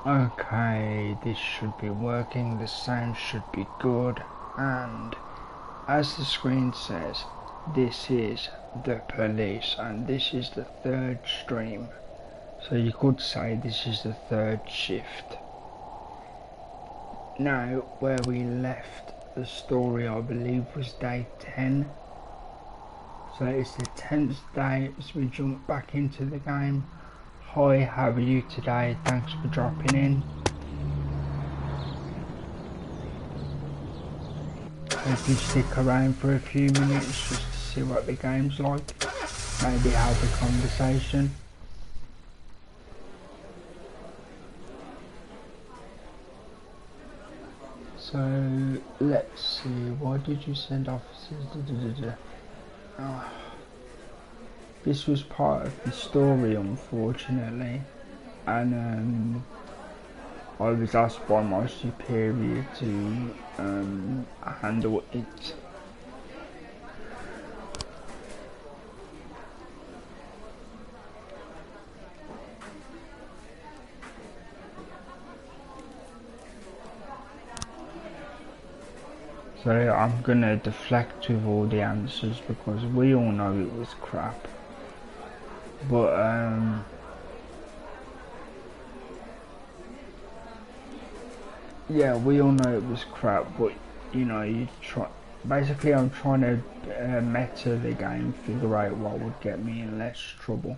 Okay, this should be working, the sound should be good, and as the screen says, this is the police, and this is the third stream. So you could say this is the third shift. Now, where we left the story, I believe, was day 10. So it's the 10th day as we jump back into the game. Hi, how are you today? Thanks for dropping in. Hope you stick around for a few minutes just to see what the game's like. Maybe have a conversation. So let's see, why did you send officers? Oh, this was part of the story, unfortunately, and I was asked by my superior to handle it. So I'm gonna deflect with all the answers because we all know it was crap. But yeah, we all know it was crap, but you know, you try. Basically, I'm trying to meta the game, figure out what would get me in less trouble.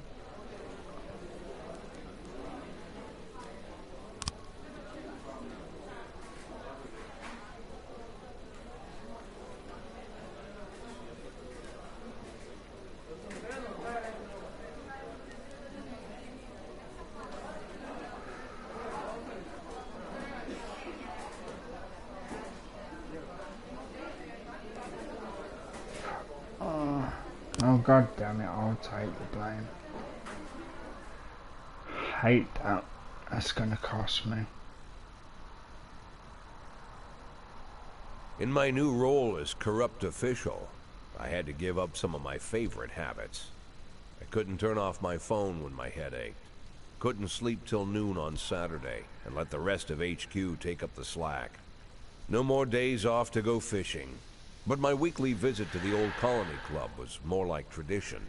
Oh god damn it, I'll take the blame. Hate that. That's gonna cost me. In my new role as corrupt official, I had to give up some of my favorite habits. I couldn't turn off my phone when my head ached. Couldn't sleep till noon on Saturday and let the rest of HQ take up the slack. No more days off to go fishing. But my weekly visit to the old colony club was more like tradition.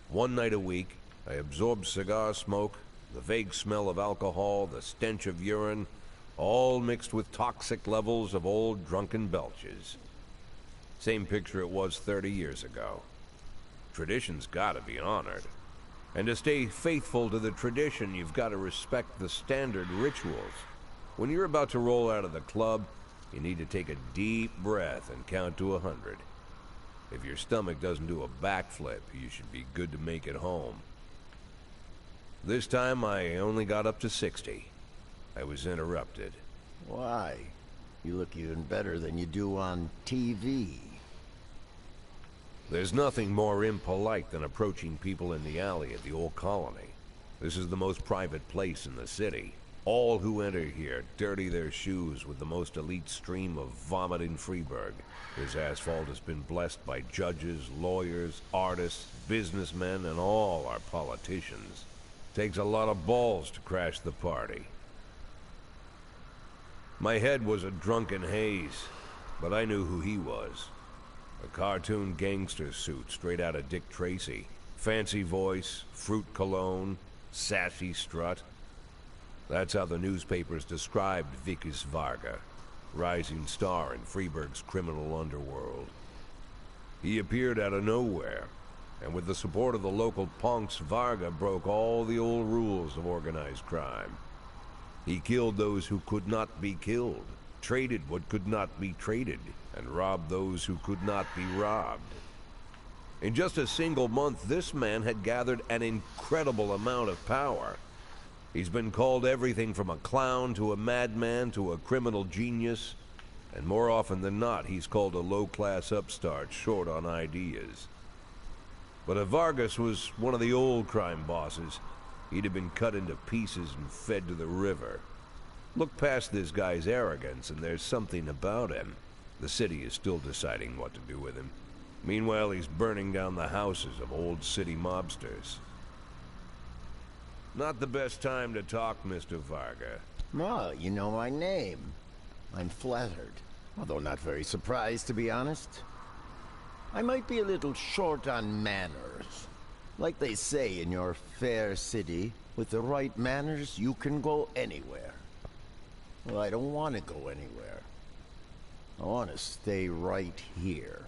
One night a week, I absorbed cigar smoke, the vague smell of alcohol, the stench of urine, all mixed with toxic levels of old drunken belches. Same picture it was 30 years ago. Tradition's gotta be honored. And to stay faithful to the tradition, you've got to respect the standard rituals. When you're about to roll out of the club, you need to take a deep breath and count to 100. If your stomach doesn't do a backflip, you should be good to make it home. This time I only got up to 60. I was interrupted. Why? You look even better than you do on TV. There's nothing more impolite than approaching people in the alley at the old colony. This is the most private place in the city. All who enter here dirty their shoes with the most elite stream of vomit in Freeburg. This asphalt has been blessed by judges, lawyers, artists, businessmen, and all our politicians. Takes a lot of balls to crash the party. My head was a drunken haze, but I knew who he was. A cartoon gangster suit straight out of Dick Tracy. Fancy voice, fruit cologne, sassy strut. That's how the newspapers described Vikas Varga, rising star in Freeburg's criminal underworld. He appeared out of nowhere, and with the support of the local punks, Varga broke all the old rules of organized crime. He killed those who could not be killed, traded what could not be traded, and robbed those who could not be robbed. In just a single month, this man had gathered an incredible amount of power. He's been called everything from a clown to a madman to a criminal genius, and more often than not, he's called a low-class upstart short on ideas. But if Vargas was one of the old crime bosses, he'd have been cut into pieces and fed to the river. Look past this guy's arrogance, and there's something about him. The city is still deciding what to do with him. Meanwhile, he's burning down the houses of old city mobsters. Not the best time to talk, Mr. Varga. Well, you know my name. I'm flattered, although not very surprised, to be honest. I might be a little short on manners. Like they say in your fair city, with the right manners, you can go anywhere. Well, I don't want to go anywhere. I want to stay right here.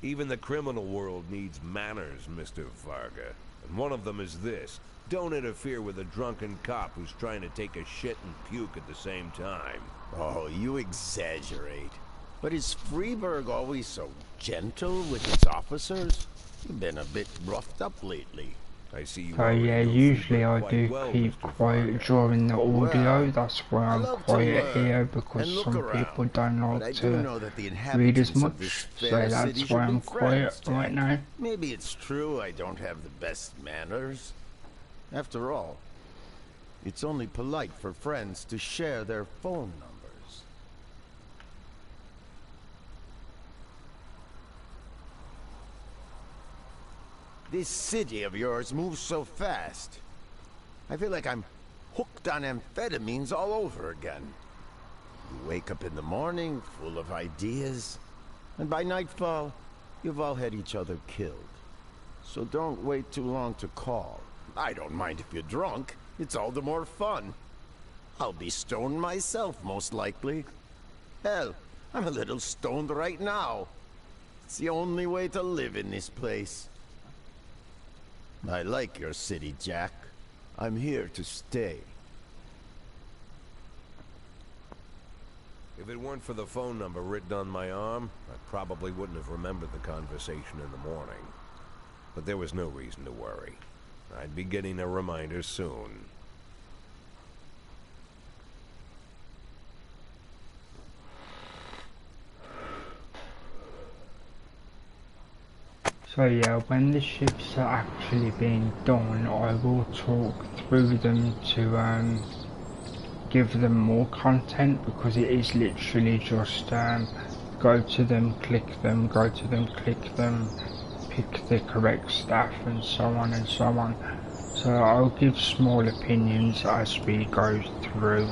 Even the criminal world needs manners, Mr. Varga. And one of them is this. Don't interfere with a drunken cop who's trying to take a shit and puke at the same time. Oh, you exaggerate. But is Freeburg always so gentle with its officers? You've been a bit roughed up lately. I see you. So yeah, usually I do keep quiet during the audio, that's why I'm quiet here, because some people don't like to read as much, so that's why I'm quiet right now. Maybe it's true I don't have the best manners. After all, it's only polite for friends to share their phone numbers. This city of yours moves so fast. I feel like I'm hooked on amphetamines all over again. You wake up in the morning full of ideas, and by nightfall, you've all had each other killed. So don't wait too long to call. I don't mind if you're drunk. It's all the more fun. I'll be stoned myself, most likely. Hell, I'm a little stoned right now. It's the only way to live in this place. I like your city, Jack. I'm here to stay. If it weren't for the phone number written on my arm, I probably wouldn't have remembered the conversation in the morning. But there was no reason to worry. I'd be getting a reminder soon. So yeah, when the shifts are actually being done, I will talk through them to give them more content, because it is literally just go to them, click them, go to them, click them, pick the correct staff, and so on and so on. So I'll give small opinions as we go through.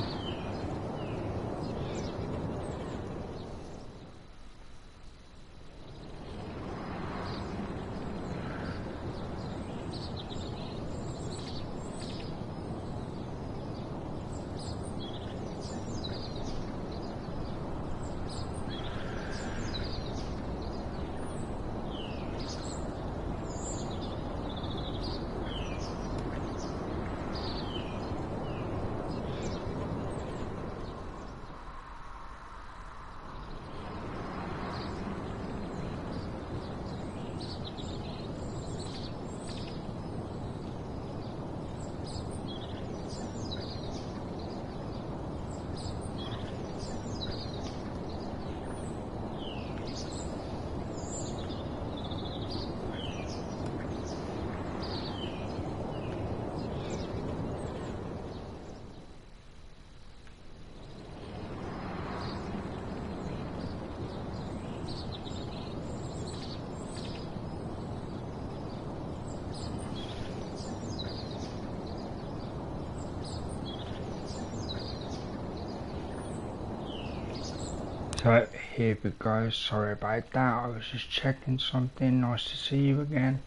So here we go, sorry about that, I was just checking something. Nice to see you again.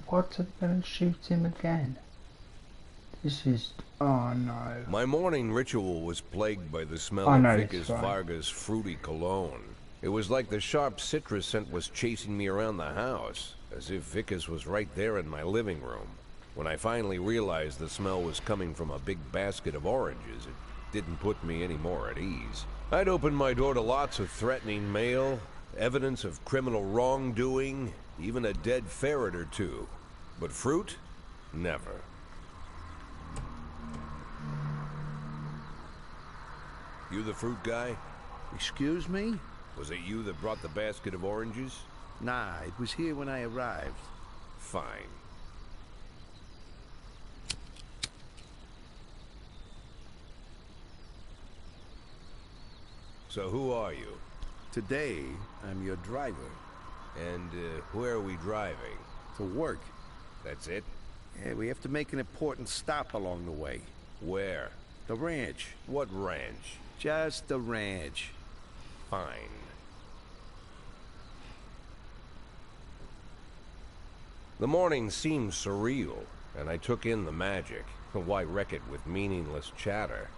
What, are they gonna shoot him again? This is, oh no. My morning ritual was plagued by the smell of Vickers Varga's fruity cologne. It was like the sharp citrus scent was chasing me around the house, as if Vickers was right there in my living room. When I finally realized the smell was coming from a big basket of oranges, it didn't put me any more at ease. I'd opened my door to lots of threatening mail, evidence of criminal wrongdoing, even a dead ferret or two. But fruit? Never. You the fruit guy? Excuse me? Was it you that brought the basket of oranges? Nah, it was here when I arrived. Fine. So who are you? Today, I'm your driver. And where are we driving? To work. That's it? Yeah, we have to make an important stop along the way. Where? The ranch. What ranch? Just the ranch. Fine. The morning seemed surreal, and I took in the magic. Why wreck it with meaningless chatter?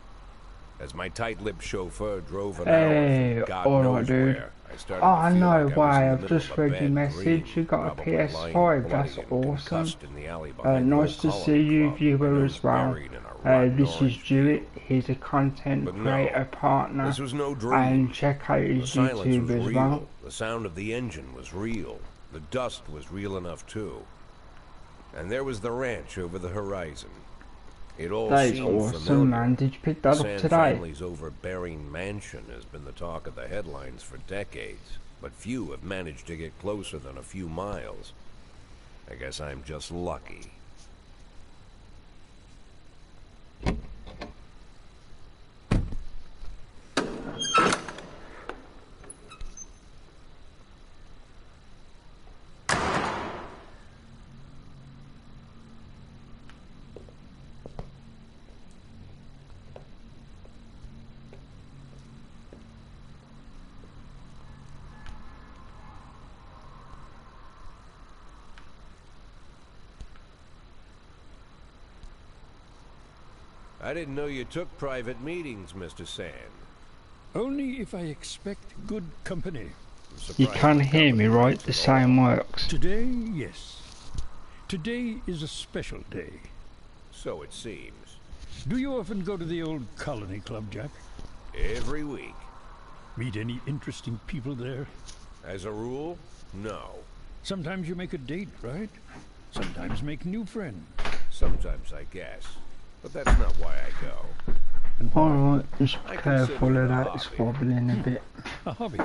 As my tight-lipped chauffeur drove an hour from God knows where, I started Oh, to feel no like I was way, in the I've middle just of a read your bad message. dream, You got a probably lying PS5, bloody that's and awesome. concussed in the alley behind Nice to Old see you, Column Club, viewer, and as well. buried in a rotten This is orange Jewett, field. he's a content But no, creator partner, this was no dream. and check out The his silence YouTube was as real. well. The sound of the engine was real. The dust was real enough too. And there was the ranch over the horizon. It all That is seemed awesome, familiar. man. Did you pick that The up Sand today? family's overbearing mansion has been the talk of the headlines for decades, but few have managed to get closer than a few miles. I guess I'm just lucky. I didn't know you took private meetings, Mr. Sand. Only if I expect good company. You can hear me, right? The sound works. Today, yes. Today is a special day. So it seems. Do you often go to the old colony club, Jack? Every week. Meet any interesting people there? As a rule, no. Sometimes you make a date, right? Sometimes make new friends. Sometimes, I guess. But that's not why I go. And why? Alright, just I careful consider of it a that, it's hobby. wobbling a bit. A hobby.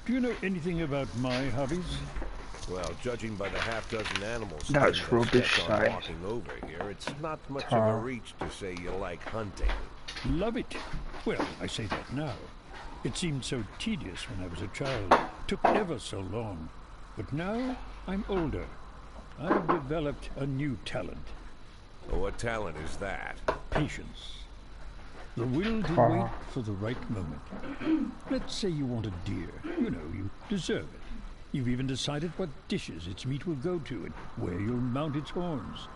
Do you know anything about my hobbies? Well, judging by the half-dozen animals That's that rubbish, stepped on say. walking over here, it's not much of a Tar. reach to say you like hunting. Love it. Well, I say that now. It seemed so tedious when I was a child. Took ever so long. But now I'm older. I've developed a new talent. What talent is that? Patience. The will to Ah. wait for the right moment. Let's say you want a deer. You know, you deserve it. You've even decided what dishes its meat will go to and where you'll mount its horns.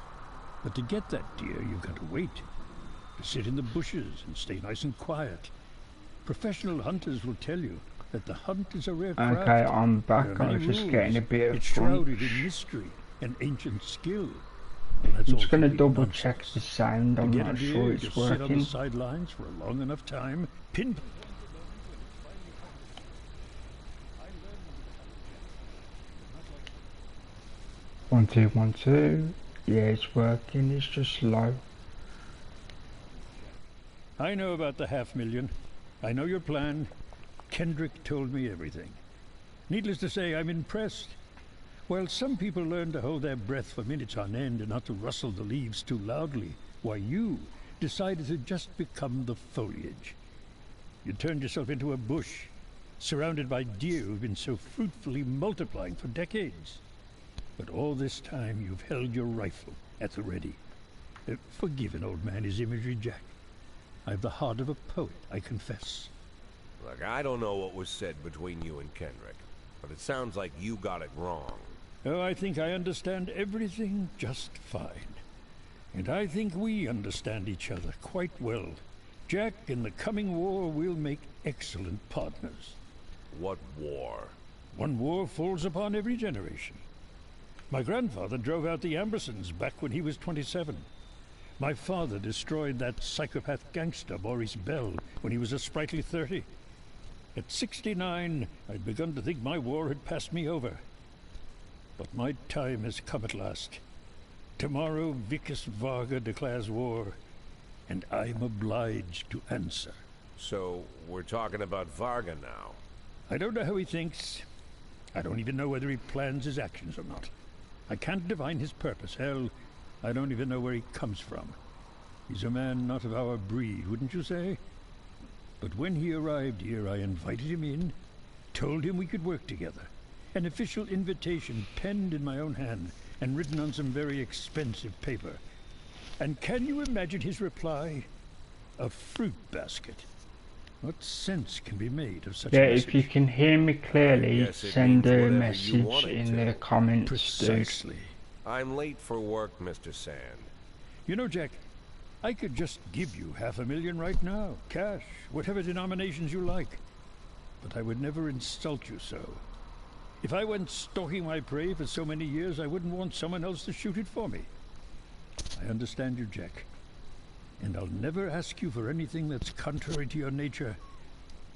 But to get that deer, you've got to wait. To sit in the bushes and stay nice and quiet. Professional hunters will tell you that the hunt is a rare craft. Okay, I'm back. There are I many was just rules. getting a bit of It's fun. shrouded in mystery and ancient skill. Well, that's I'm all just gonna complete double nonsense. check the sound. To I'm get not a deer, sure you it's just sit on the working. sidelines for a long enough time, pin. 1 2 1 2. Yeah, it's working. It's just low. I know about the 500,000. I know your plan. Kendrick told me everything. Needless to say, I'm impressed. While some people learn to hold their breath for minutes on end and not to rustle the leaves too loudly, why you decided to just become the foliage. You turned yourself into a bush, surrounded by deer who've been so fruitfully multiplying for decades. But all this time you've held your rifle at the ready. Forgive an old man his imagery, Jack. I've the heart of a poet, I confess. Look, I don't know what was said between you and Kendrick, but it sounds like you got it wrong. Oh, I think I understand everything just fine. And I think we understand each other quite well. Jack, in the coming war, we'll make excellent partners. What war? One war falls upon every generation. My grandfather drove out the Ambersons back when he was 27. My father destroyed that psychopath gangster, Maurice Bell, when he was a sprightly 30. At 69, I'd begun to think my war had passed me over. But my time has come at last. Tomorrow, Vicus Varga declares war, and I'm obliged to answer. So, we're talking about Varga now. I don't know how he thinks. I don't even know whether he plans his actions or not. I can't divine his purpose. Hell, I don't even know where he comes from. He's a man not of our breed, wouldn't you say? But when he arrived here, I invited him in, told him we could work together. An official invitation penned in my own hand, and written on some very expensive paper. And can you imagine his reply? A fruit basket. What sense can be made of such Yeah, a message? if you can hear me clearly, Guess it send means a whatever you message want it in to. the comments, dude. Precisely. I'm late for work, Mr. Sand. You know, Jack, I could just give you $500,000 right now. Cash, whatever denominations you like. But I would never insult you so. If I went stalking my prey for so many years, I wouldn't want someone else to shoot it for me. I understand you, Jack. And I'll never ask you for anything that's contrary to your nature.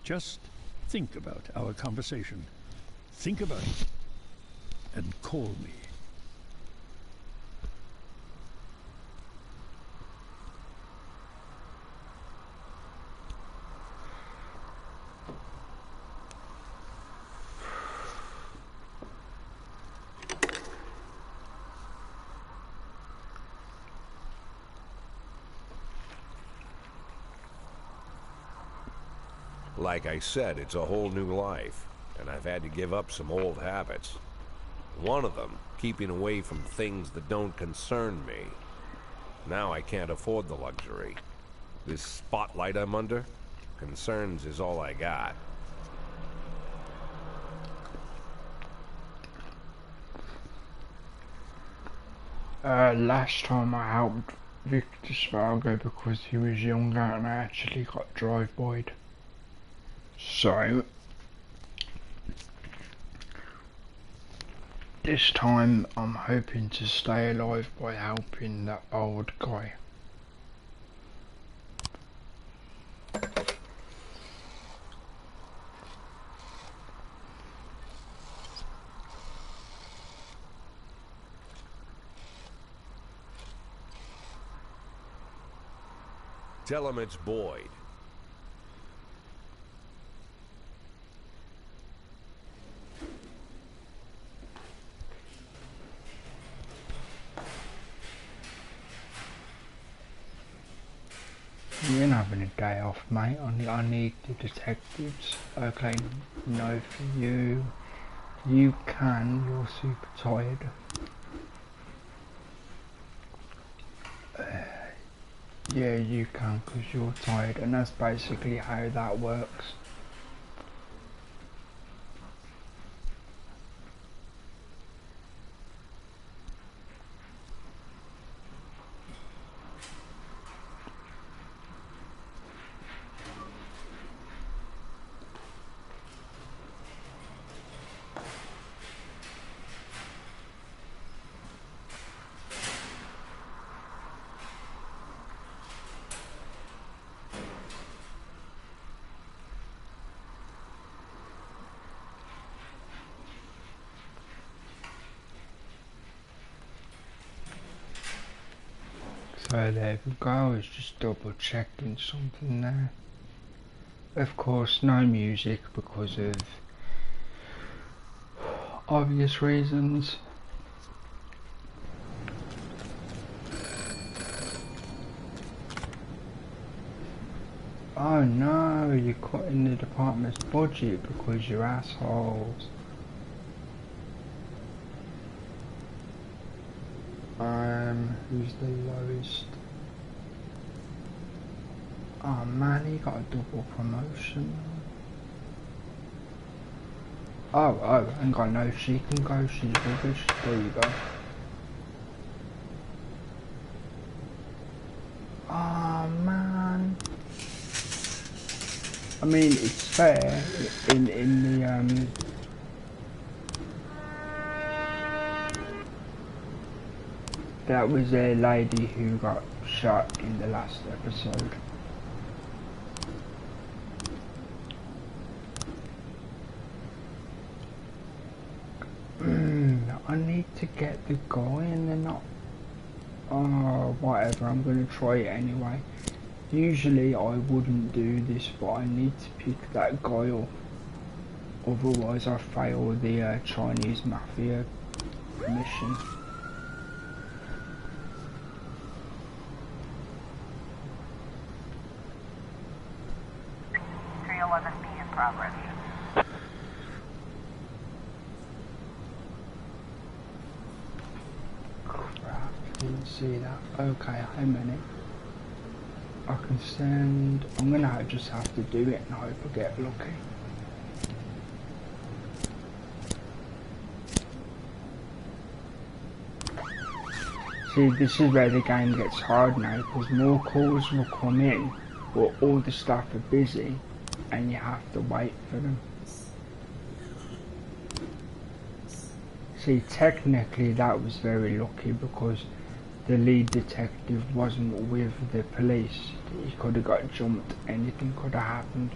Just think about our conversation. Think about it. And call me. Like I said, it's a whole new life, and I've had to give up some old habits. One of them, keeping away from things that don't concern me. Now I can't afford the luxury. This spotlight I'm under, concerns is all I got. Last time I helped Victor Spargo because he was younger and I actually got drive-byed. So, this time I'm hoping to stay alive by helping that old guy. Tell him it's Boyd. You ain't having a day off, mate. I need the detectives. Okay, no for you. You can, you're super tired. Yeah, you can because you're tired, and that's basically how that works. So there we go, I was just double checking something there. Of course, no music because of obvious reasons. Oh no, you're cutting the department's budget because you're assholes. Who's the lowest? Oh man, he got a double promotion. Oh, hang on, no, she can go, she's rubbish. There you go. Oh man. I mean, it's fair in the that was a lady who got shot in the last episode. I need to get the guy and they're not. Oh, whatever, I'm gonna try it anyway. Usually I wouldn't do this, but I need to pick that guy up. Otherwise I fail the Chinese Mafia mission. in progress. didn't see that. Okay, how many? I can send... I'm gonna just have to do it and hope I get lucky. See, this is where the game gets hard now, because more calls will come in, but all the staff are busy, and you have to wait for them. See, technically that was very lucky, because the lead detective wasn't with the police. He could have got jumped, anything could have happened.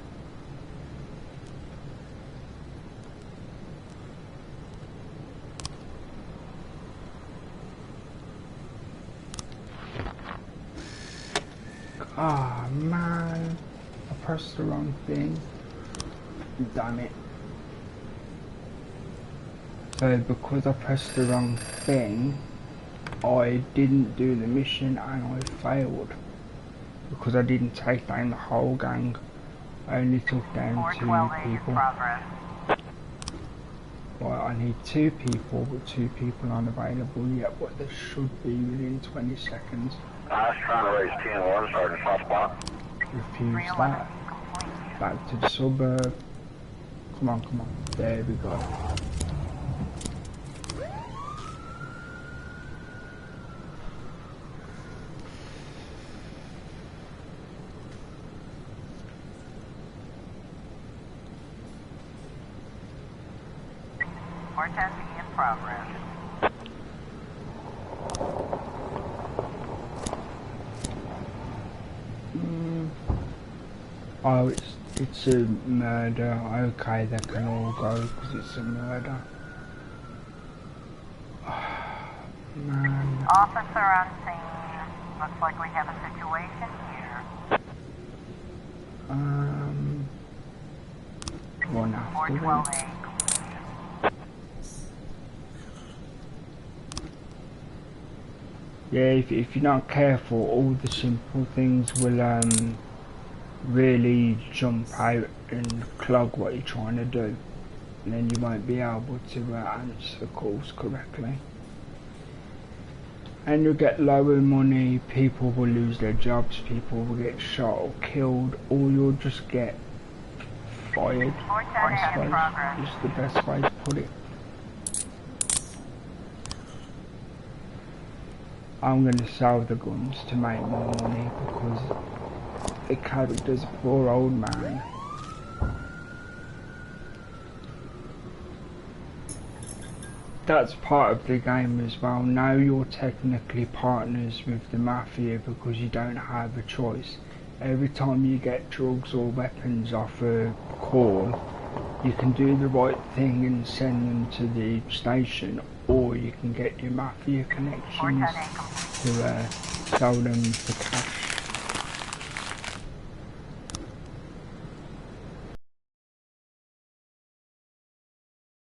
Ah, oh, man, I pressed the wrong thing. Damn it. So because I pressed the wrong thing, I didn't do the mission and I failed. Because I didn't take down the whole gang. I only took down 2 people. Right, I need 2 people, but 2 people aren't available yet, but there should be within 20 seconds. I was trying to raise 10-1, Sergeant Hotspot. Refuse that. Back to the suburb. Come on, come on. There we go. More testing in progress. Oh, it's a murder. Okay, they can all go because it's a murder. Man. Officer on scene. Looks like we have a situation here. One after them. 412A. Yeah, if you're not careful, all the simple things will really jump out and clog what you're trying to do, and then you won't be able to answer calls correctly. And you'll get lower money, people will lose their jobs, people will get shot or killed, or you'll just get fired, I suppose, is the best way to put it. I'm going to sell the guns to make more money because the character's a poor old man. That's part of the game as well. Now you're technically partners with the mafia because you don't have a choice. Every time you get drugs or weapons off a call, you can do the right thing and send them to the station, or you can get your mafia connections to sell them for cash.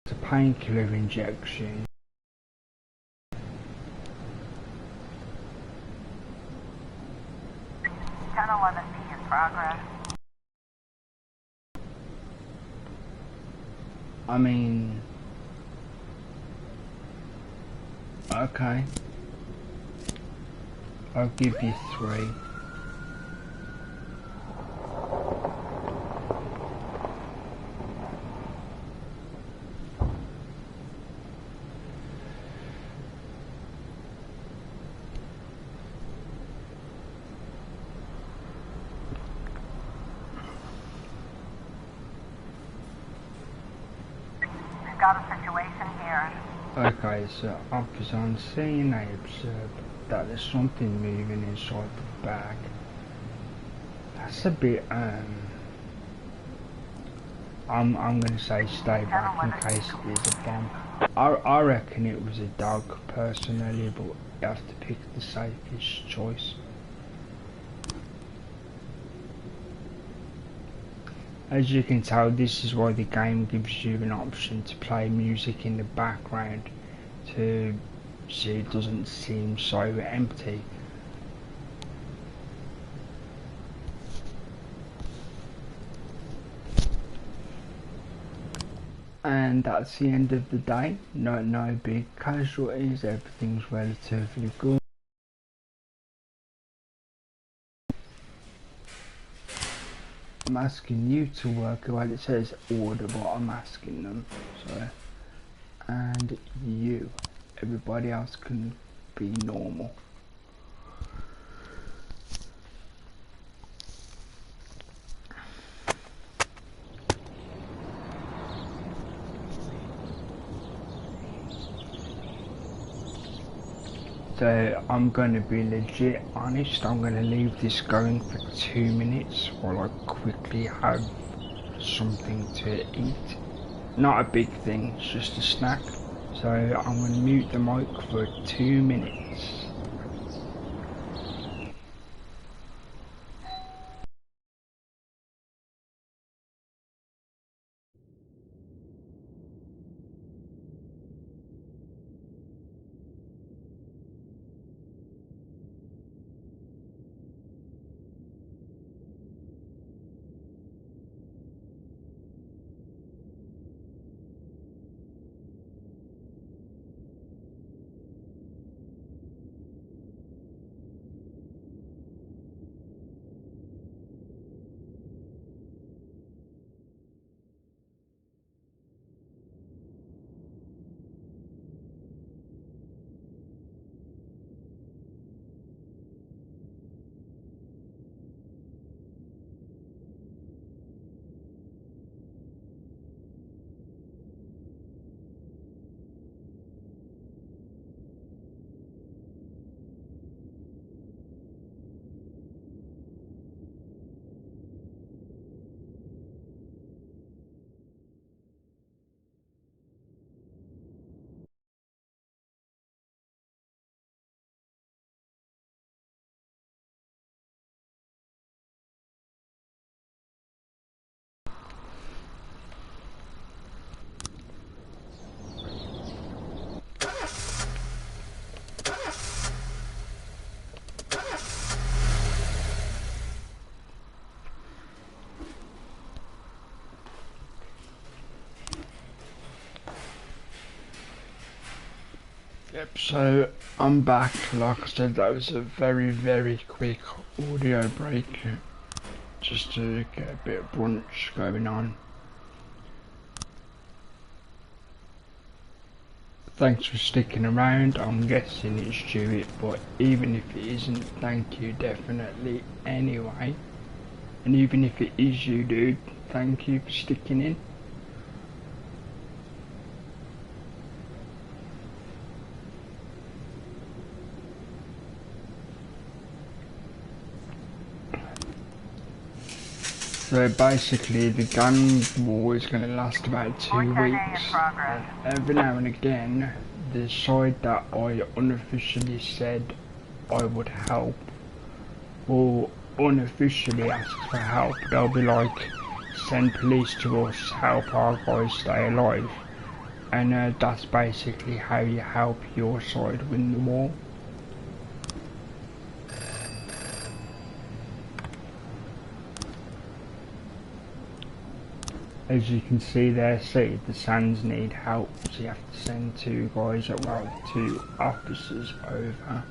It's a painkiller injection. in progress. I mean, okay, I'll give you 3. We've got a situation here. Okay, so officer on scene, I observed that there's something moving inside the bag. That's a bit, I'm gonna say stay back in case it is a bomb. I reckon it was a dog personally, but you have to pick the safest choice. As you can tell, this is why the game gives you an option to play music in the background to so it doesn't seem so empty. And that's the end of the day. No big casualties, everything's relatively good. I'm asking you to work while it says order, but I'm asking them. So, and you, everybody else can be normal. So I'm going to be legit honest, I'm going to leave this going for 2 minutes while I quickly have something to eat. Not a big thing, it's just a snack. So I'm going to mute the mic for 2 minutes. Yep, so I'm back. Like I said, that was a very quick audio break just to get a bit of brunch going on. Thanks for sticking around. I'm guessing it's Stuart, but even if it isn't, thank you definitely anyway. And even if it is you, dude, thank you for sticking in. So basically the gun war is going to last about 2 weeks. Every now and again, the side that I unofficially said I would help will unofficially ask for help. They'll be like, send police to us, help our guys stay alive. And that's basically how you help your side win the war. As you can see there, see, the Sands need help, so you have to send 2 guys, well, 2 officers over.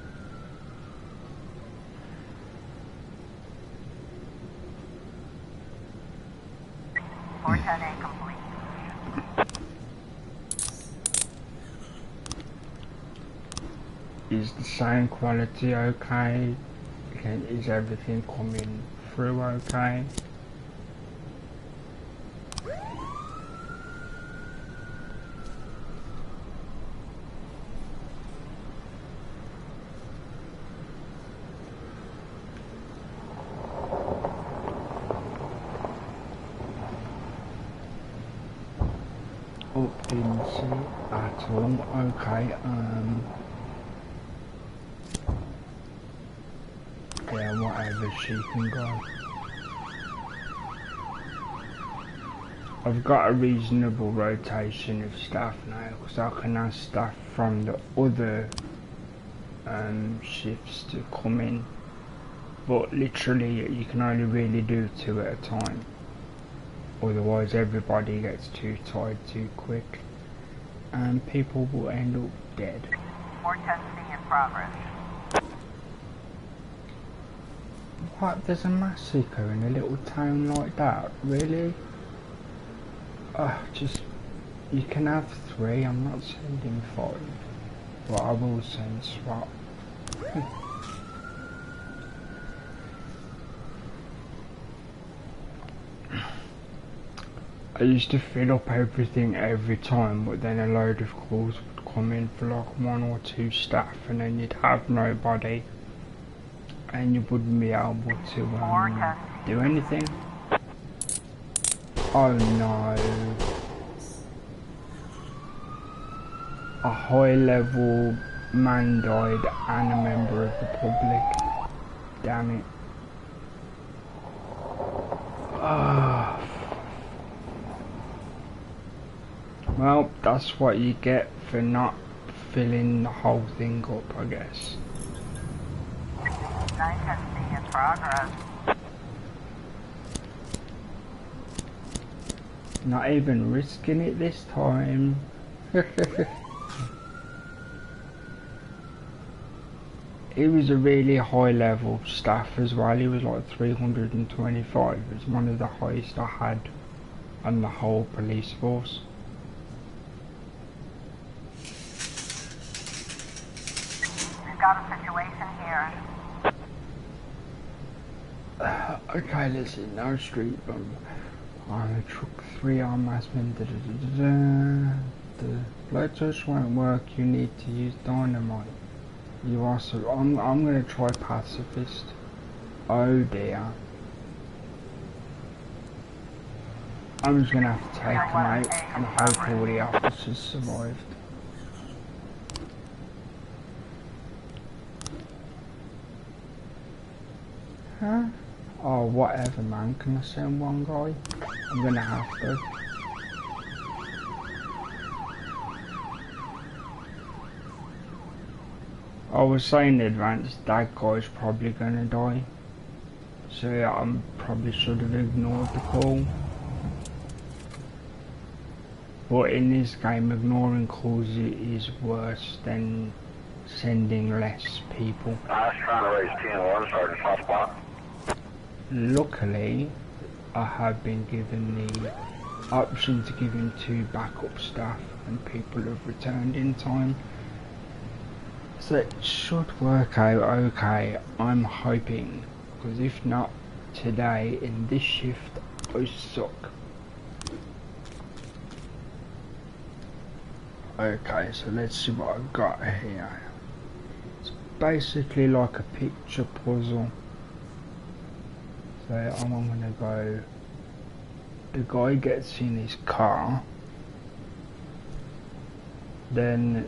Is the sound quality okay? Is everything coming through okay? Didn't see at all. Okay, yeah, whatever, she can go. I've got a reasonable rotation of staff now, because I can ask staff from the other shifts to come in, but literally you can only really do 2 at a time. Otherwise everybody gets too tired too quick and people will end up dead. 410C in progress. What, there's a massacre in a little town like that? Really? Just, you can have 3, I'm not sending 5. But I will send SWAT. I used to fill up everything every time, but then a load of calls would come in for like 1 or 2 staff, and then you'd have nobody, and you wouldn't be able to do anything. Oh no. A high level man died and a member of the public. Damn it. Well, that's what you get for not filling the whole thing up, I guess. Nice to see your progress. Not even risking it this time. He was a really high level staff as well. He was like 325. It was one of the highest I had on the whole police force. We've got a situation here. Okay, listen, no street bomb. I took 3 armed massmen. The blood touch won't work. You need to use dynamite. You also, I'm gonna try pacifist. Oh dear. I'm just gonna have to take him out and hope all the officers survived. Huh? Oh, whatever, man. Can I send one guy? I'm gonna have to. I was saying in advance that guy's probably gonna die. So yeah, I probably should have ignored the call. But in this game, ignoring calls is worse than sending less people. I was trying to raise 10-1, Sergeant Hot Spot. Luckily, I have been given the option to give him 2 backup staff, and people have returned in time. So it should work out okay, I'm hoping, because if not, today in this shift I suck. Okay, so let's see what I've got here. It's basically like a picture puzzle. So I'm gonna go, the guy gets in his car, then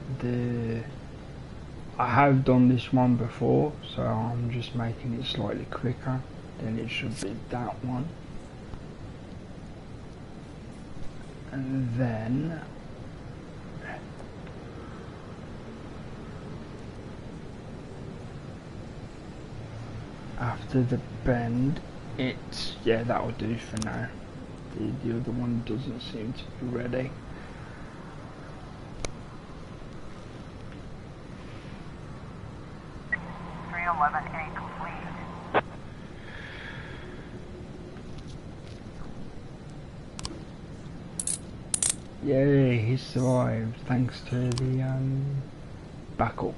I have done this one before, so I'm just making it slightly quicker. Then it should be that one. And then after the bend, it's, yeah, that'll do for now. The other one doesn't seem to be ready. A complete. Yay, he survived thanks to the backup.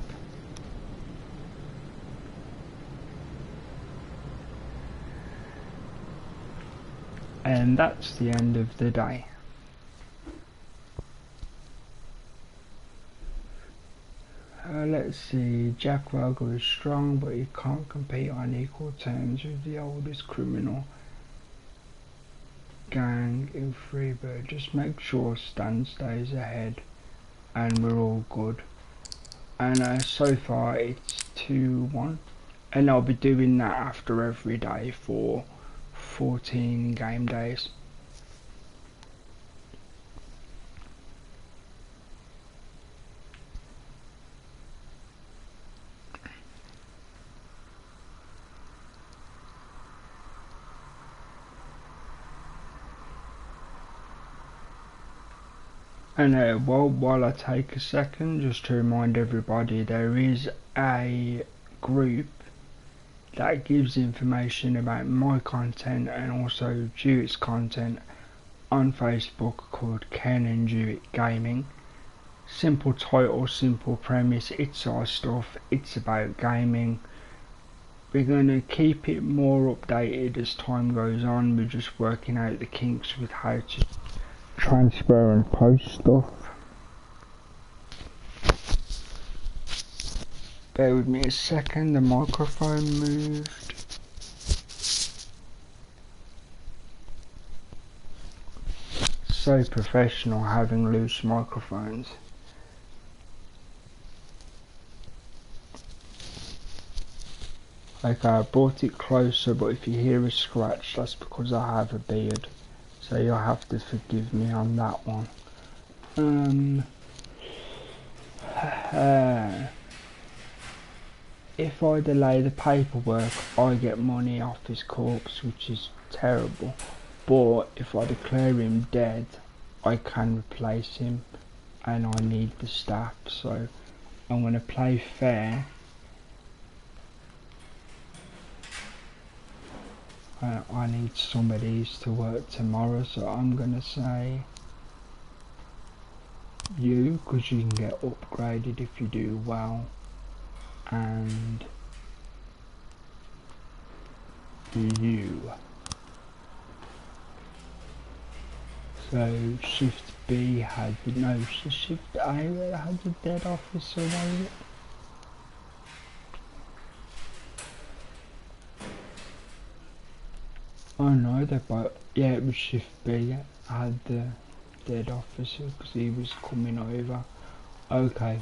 And that's the end of the day. Let's see, Jack Ruggles is strong, but he can't compete on equal terms with the oldest criminal gang in Freebird. Just make sure Stan stays ahead and we're all good. And so far it's 2-1, and I'll be doing that after every day for 14 game days. And while I take a second just to remind everybody, there is a group that gives information about my content and also Jewett's content on Facebook called Ken and Jewett Gaming. Simple title, simple premise, it's our stuff, it's about gaming. We're going to keep it more updated as time goes on. We're just working out the kinks with how to transfer and post stuff. Bear with me a second, the microphone moved. So professional having loose microphones. Okay, I brought it closer, but if you hear a scratch, that's because I have a beard. So you'll have to forgive me on that one. If I delay the paperwork, I get money off his corpse, which is terrible. But if I declare him dead, I can replace him, and I need the staff. So I'm going to play fair. I need some of these to work tomorrow, so I'm going to say you, because you can get upgraded if you do well, and you. So Shift B had the, no, Shift A had the dead officer, was it? Oh no, they both, yeah, it was Shift B had the dead officer because he was coming over. Okay.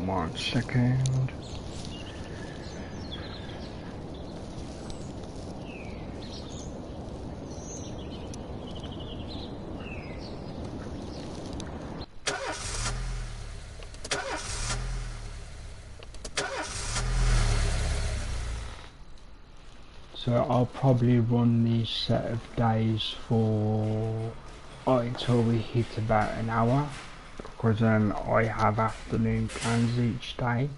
One second. So I'll probably run these set of days for until we hit about an hour, because I have afternoon plans each day.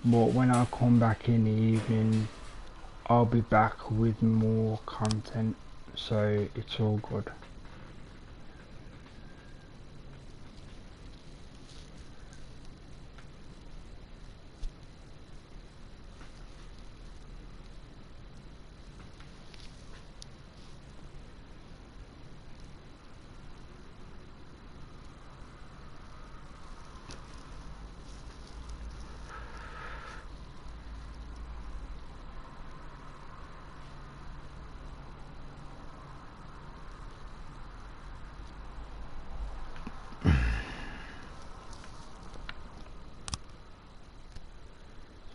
But when I come back in the evening, I'll be back with more content, so it's all good.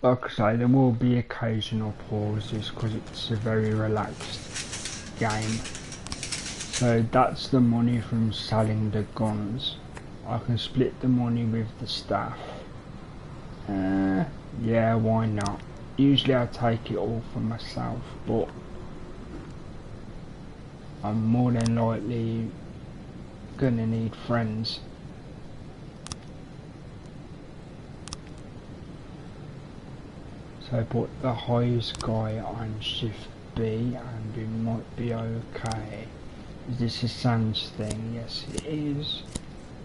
Like I say, there will be occasional pauses because it's a very relaxed game. So that's the money from selling the guns. I can split the money with the staff. Yeah, why not? Usually I take it all for myself, but I'm more than likely gonna need friends. So I put the highest guy on Shift B and we might be okay. Is this a Sans thing? Yes it is.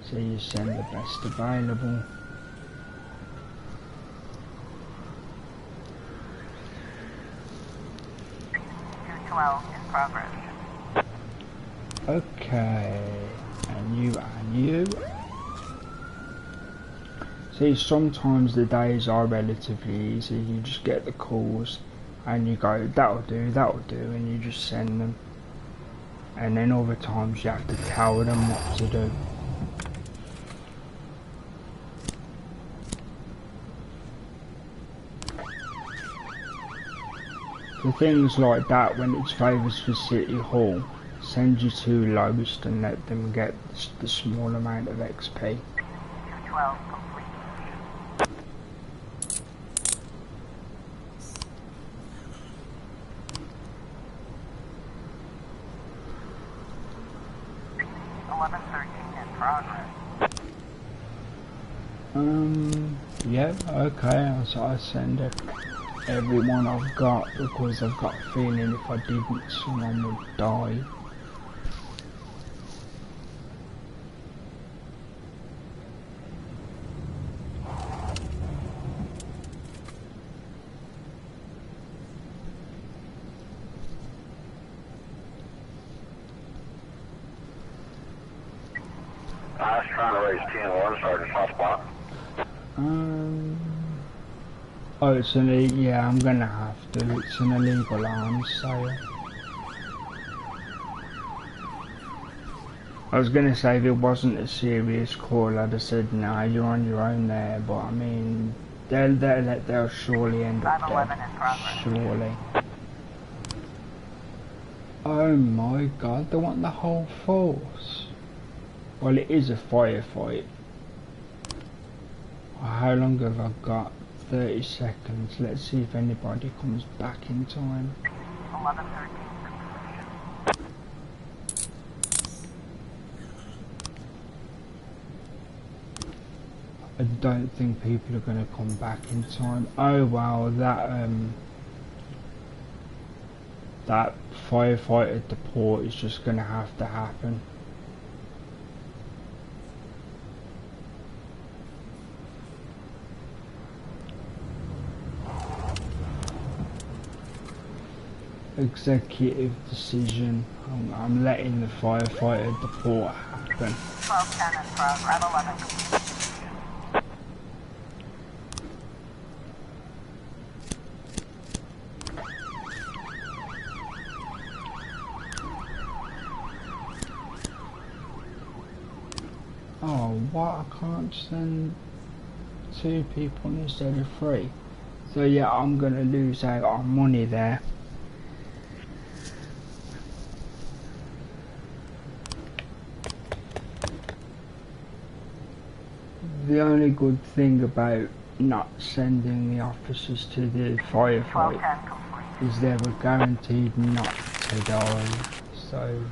So you send the best available. $212 in progress. Okay, and you. See, sometimes the days are relatively easy. You just get the calls and you go, that'll do, and you just send them. And then other times you have to tell them what to do. For things like that, when it's favours for City Hall, send you to lowest and let them get the small amount of XP. 212 complete. In progress. Yeah, okay, so I send everyone I've got because I've got a feeling if I didn't, someone would die. I was trying to raise 10-1, Sergeant Hotspot. Oh, it's an yeah, I'm gonna have to. It's an illegal arms sale. I was gonna say if it wasn't a serious call, I'd have said, nah, you're on your own there. But I mean, they'll surely end up dead. Surely. Oh my God, they want the whole force. Well, it is a firefight. How long have I got? 30 seconds. Let's see if anybody comes back in time. 11:13. I don't think people are going to come back in time. Oh wow, that firefight at the port is just going to have to happen. Executive decision. I'm letting the firefight at the port happen. 12:10 in progress. 11 complete. Oh, what? I can't send 2 people instead of 3. So yeah, I'm gonna lose out on money there. The only good thing about not sending the officers to the firefight 12:10 complete. is they were guaranteed not to die. So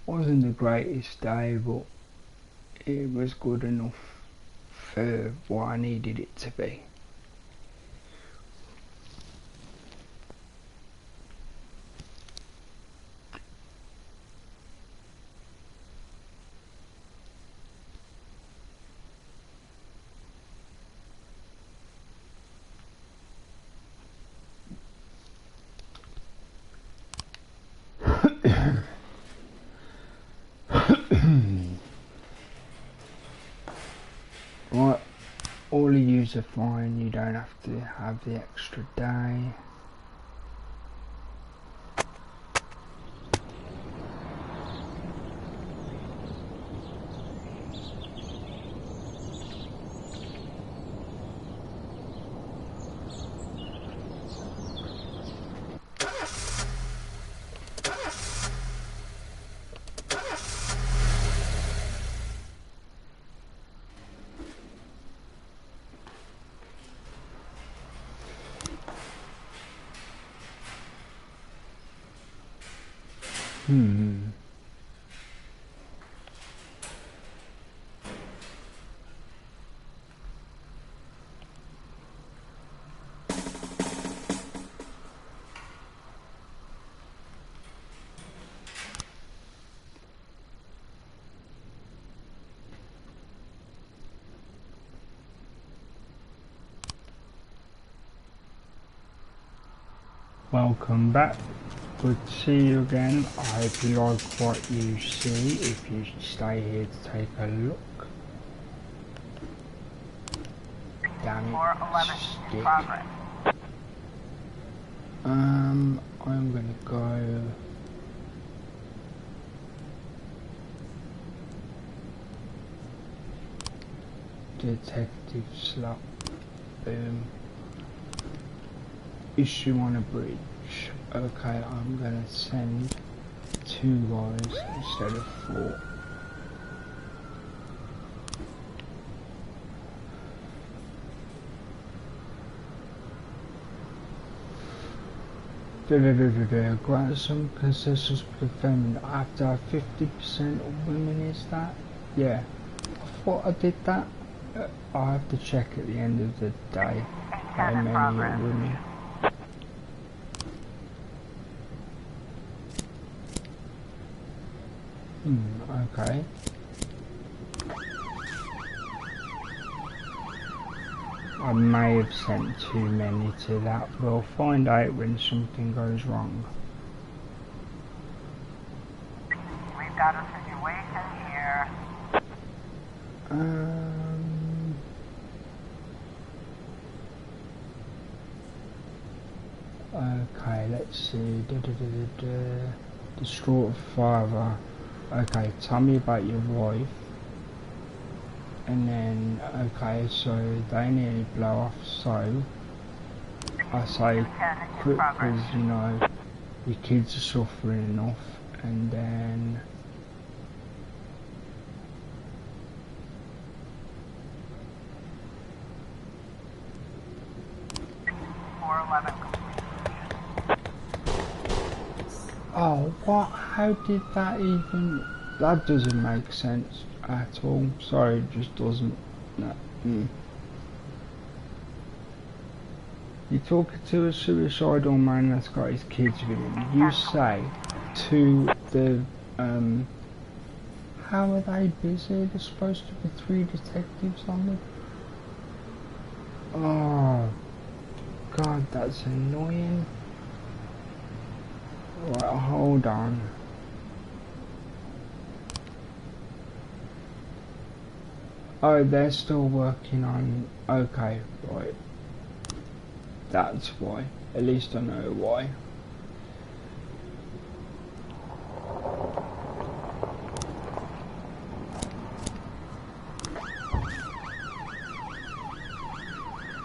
wasn't the greatest day, but it was good enough for what I needed it to be. Right, all of yous are fine, you don't have to have the extra day. Welcome back. Good to see you again. I hope you like what you see if you stay here to take a look. Damn it, 411 in stick. progress. I'm gonna go detective slot. Boom. Issue on a bridge. Okay, I'm gonna send 2 guys instead of 4. Grant some consensus confirming after 50% of women, is that? Yeah. I thought I did that. I'll have to check at the end of the day how many are women. Okay. I may have sent too many to that. We'll find out when something goes wrong. We've got a situation here. Okay, let's see. Distraught father. Okay, tell me about your wife. And then, okay, so they nearly blow off, so I say quick, because, you know, your kids are suffering enough. And then oh, what? How did that even... That doesn't make sense at all. Sorry, it just doesn't. No. You're talking to a suicidal man that's got his kids with him. You say to the... How are they busy? There's supposed to be 3 detectives on them. Oh, God, that's annoying. Right, hold on. Oh, they're still working on... Okay, right. That's why. At least I know why.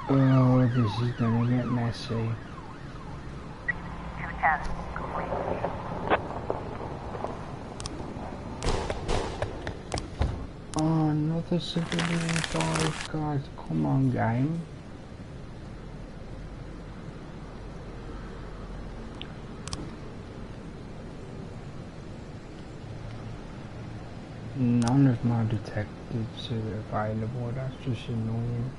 Oh, this is gonna get messy. 210 complete. Oh, another civilian died, guys. Come on, game. None of my detectives are available. That's just annoying.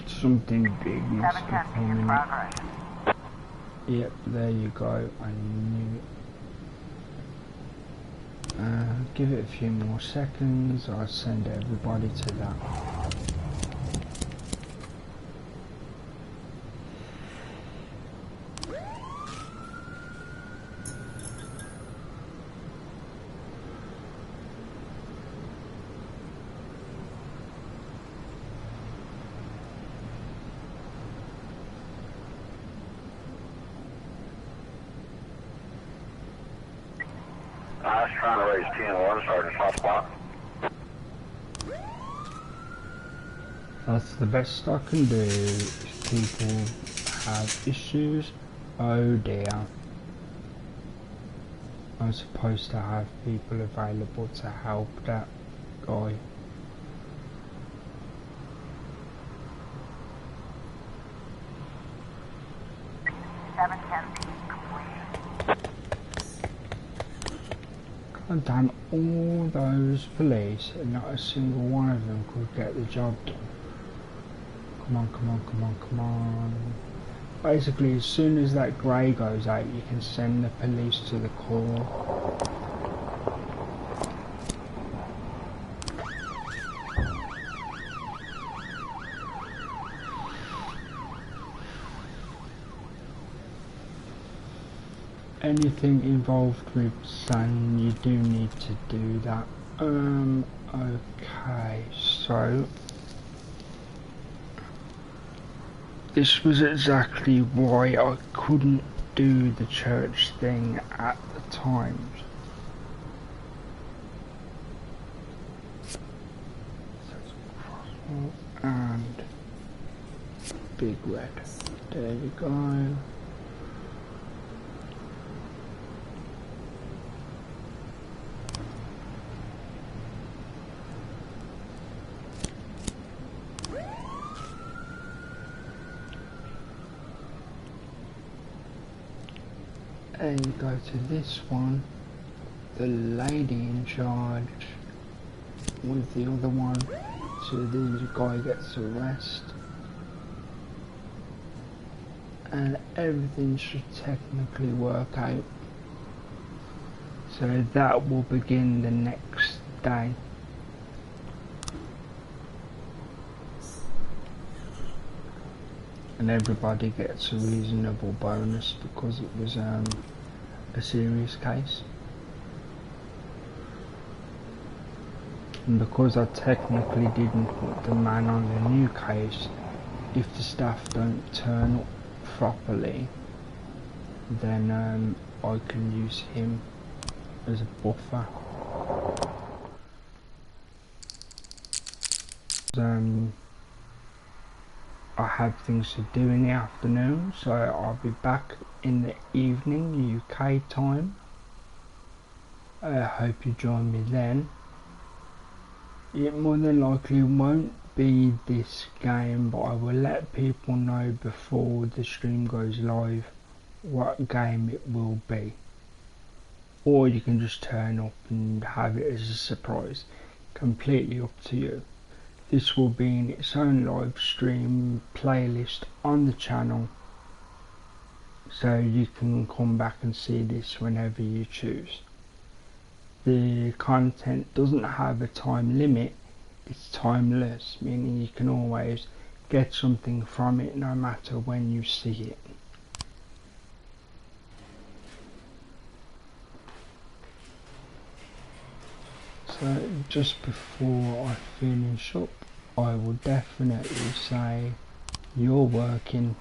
Something big must be 710 in coming. progress. Yep, there you go. I knew it. Give it a few more seconds. I'll send everybody to that. I was trying to raise 10-1, Sergeant Hotspot. That's the best I can do if people have issues. Oh dear. I'm supposed to have people available to help that guy. God damn, all those police and not a single one of them could get the job done. Come on, come on, come on, come on. basically as soon as that grey goes out, you can send the police to the core. Anything involved with sand, you do need to do that. Okay, so this was exactly why I couldn't do the church thing at the time. And big red. There we go. And you go to this one, the lady in charge with the other one, so the guy gets arrested, and everything should technically work out. So that will begin the next day. And everybody gets a reasonable bonus because it was a serious case. And because I technically didn't put the man on the new case, if the staff don't turn up properly, then I can use him as a buffer. I have things to do in the afternoon, so I'll be back in the evening UK time. I hope you join me then. It more than likely won't be this game, but I will let people know before the stream goes live what game it will be. Or you can just turn up and have it as a surprise. Completely up to you. This will be in its own live stream playlist on the channel, so you can come back and see this whenever you choose. The content doesn't have a time limit, it's timeless, meaning you can always get something from it no matter when you see it. So just before I finish up, I will definitely say you're working,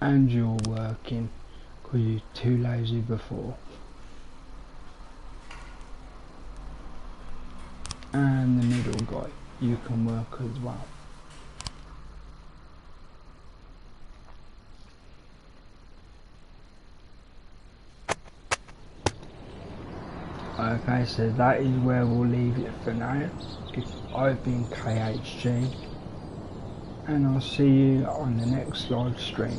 and you're working, because you're too lazy before. And the middle guy, you can work as well. Okay, so that is where we'll leave it for now. I've been KHG, and I'll see you on the next live stream.